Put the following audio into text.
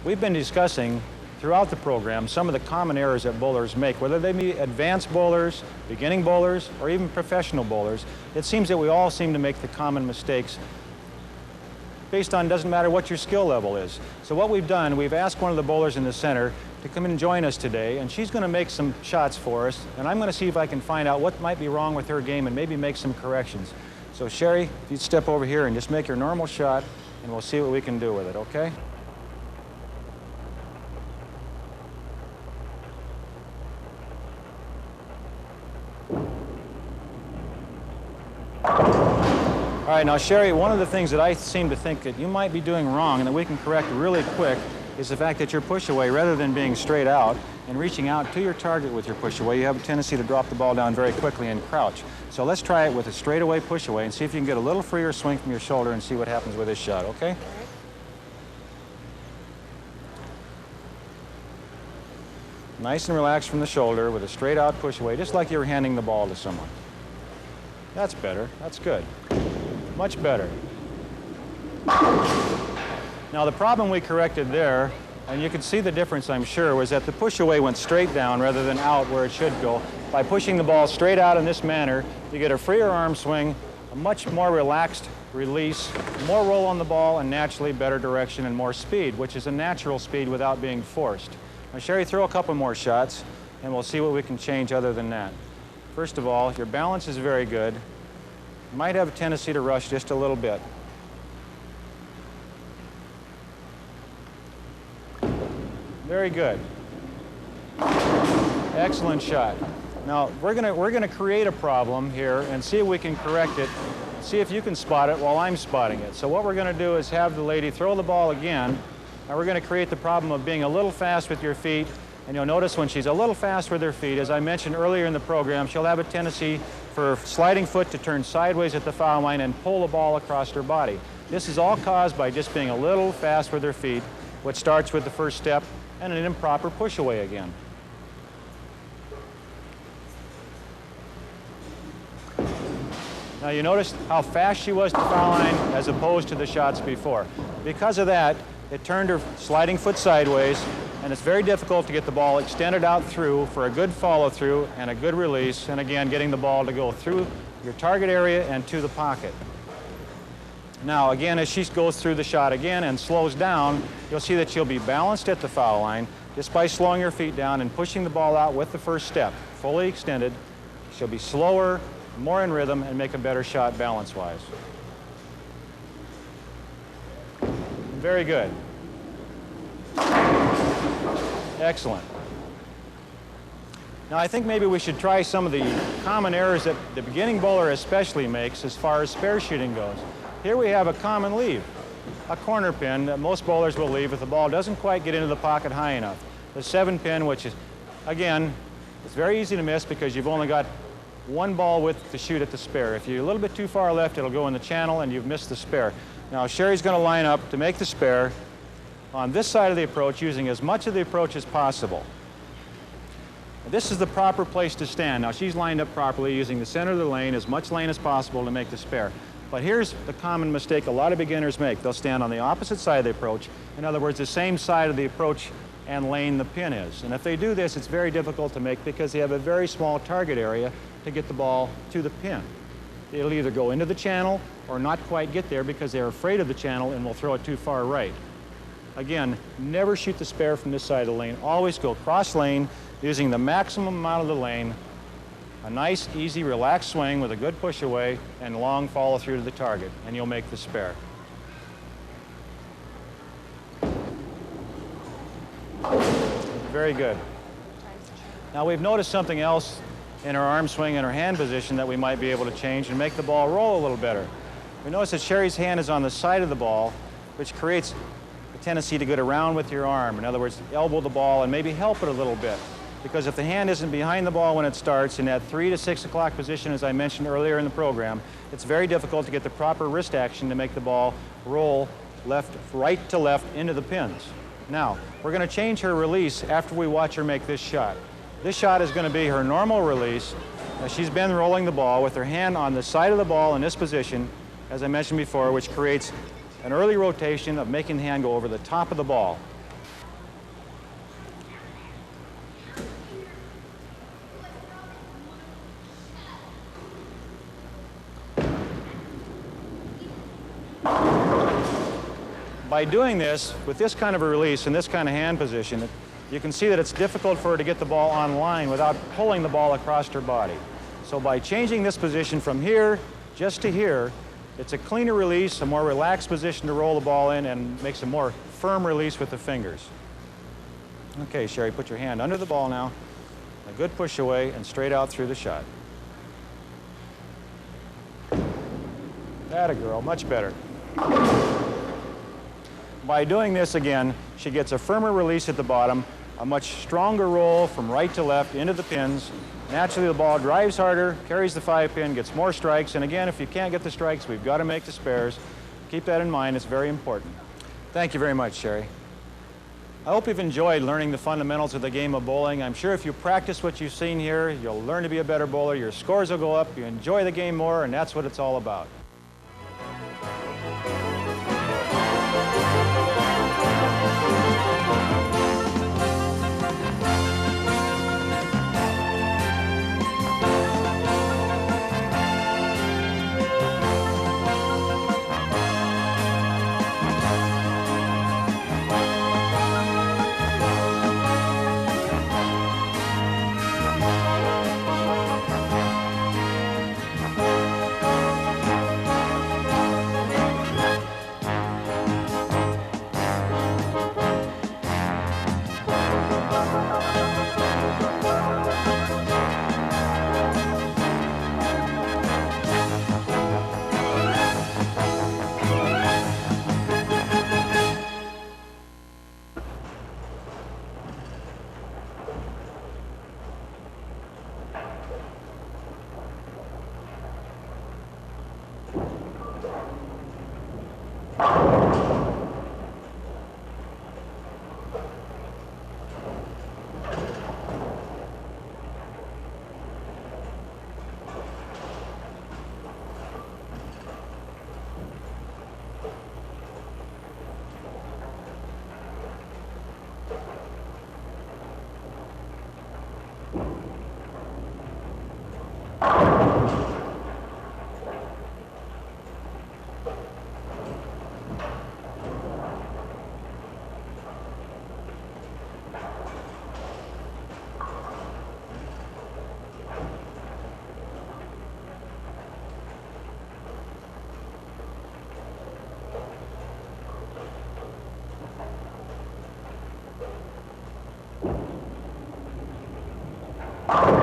We've been discussing throughout the program some of the common errors that bowlers make, whether they be advanced bowlers, beginning bowlers, or even professional bowlers. It seems that we all seem to make the common mistakes based on, doesn't matter what your skill level is. So what we've done, we've asked one of the bowlers in the center to come and join us today, and she's going to make some shots for us, and I'm going to see if I can find out what might be wrong with her game and maybe make some corrections. So Sherry, if you'd step over here and just make your normal shot, and we'll see what we can do with it, okay? All right, now Sherry, one of the things that I seem to think that you might be doing wrong and that we can correct really quick is the fact that your push away, rather than being straight out and reaching out to your target with your push away, you have a tendency to drop the ball down very quickly and crouch. So let's try it with a straight away push away and see if you can get a little freer swing from your shoulder and see what happens with this shot, okay? Nice and relaxed from the shoulder with a straight out push away, just like you were handing the ball to someone. That's better, that's good. Much better. Now the problem we corrected there, and you can see the difference I'm sure, was that the push away went straight down rather than out where it should go. By pushing the ball straight out in this manner, you get a freer arm swing, a much more relaxed release, more roll on the ball, and naturally better direction and more speed, which is a natural speed without being forced. Now Sherry, throw a couple more shots and we'll see what we can change other than that. First of all, your balance is very good. You might have a tendency to rush just a little bit. Very good. Excellent shot. Now we're gonna create a problem here and see if we can correct it. See if you can spot it while I'm spotting it. So what we're gonna do is have the lady throw the ball again, and we're gonna create the problem of being a little fast with your feet. And you'll notice when she's a little fast with her feet, as I mentioned earlier in the program, she'll have a tendency for her sliding foot to turn sideways at the foul line and pull the ball across her body. This is all caused by just being a little fast with her feet, which starts with the first step and an improper push away again. Now you notice how fast she was to the foul line as opposed to the shots before. Because of that, it turned her sliding foot sideways, and it's very difficult to get the ball extended out through for a good follow-through and a good release, and again, getting the ball to go through your target area and to the pocket. Now, again, as she goes through the shot again and slows down, you'll see that she'll be balanced at the foul line just by slowing her feet down and pushing the ball out with the first step, fully extended. She'll be slower, more in rhythm, and make a better shot balance-wise. Very good. Excellent. Now I think maybe we should try some of the common errors that the beginning bowler especially makes as far as spare shooting goes. Here we have a common leave, a corner pin that most bowlers will leave if the ball doesn't quite get into the pocket high enough. The 7-pin, which is, again, it's very easy to miss because you've only got one ball width to shoot at the spare. If you're a little bit too far left, it'll go in the channel and you've missed the spare. Now Sherry's going to line up to make the spare on this side of the approach, using as much of the approach as possible. This is the proper place to stand. Now she's lined up properly, using the center of the lane, as much lane as possible to make the spare. But here's the common mistake a lot of beginners make. They'll stand on the opposite side of the approach. In other words, the same side of the approach and lane the pin is. And if they do this, it's very difficult to make because they have a very small target area to get the ball to the pin. It'll either go into the channel or not quite get there because they're afraid of the channel and will throw it too far right. Again, never shoot the spare from this side of the lane. Always go cross lane, using the maximum amount of the lane. A nice, easy, relaxed swing with a good push away and long follow through to the target, and you'll make the spare. Very good. Now we've noticed something else in her arm swing and her hand position that we might be able to change and make the ball roll a little better. We notice that Sherry's hand is on the side of the ball, which creates tendency to get around with your arm. In other words, elbow the ball and maybe help it a little bit. Because if the hand isn't behind the ball when it starts in that 3 to 6 o'clock position, as I mentioned earlier in the program, it's very difficult to get the proper wrist action to make the ball roll right to left into the pins. Now, we're going to change her release after we watch her make this shot. This shot is going to be her normal release. Now, she's been rolling the ball with her hand on the side of the ball in this position, as I mentioned before, which creates an early rotation of making the hand go over the top of the ball. By doing this, with this kind of a release and this kind of hand position, you can see that it's difficult for her to get the ball on line without pulling the ball across her body. So by changing this position from here just to here, it's a cleaner release, a more relaxed position to roll the ball in, and makes a more firm release with the fingers. Okay, Sherry, put your hand under the ball now. A good push away and straight out through the shot. Atta girl, much better. By doing this again, she gets a firmer release at the bottom, a much stronger roll from right to left into the pins. Naturally, the ball drives harder, carries the 5-pin, gets more strikes, and again, if you can't get the strikes, we've got to make the spares. Keep that in mind, it's very important. Thank you very much, Sherry. I hope you've enjoyed learning the fundamentals of the game of bowling. I'm sure if you practice what you've seen here, you'll learn to be a better bowler, your scores will go up, you enjoy the game more, and that's what it's all about. You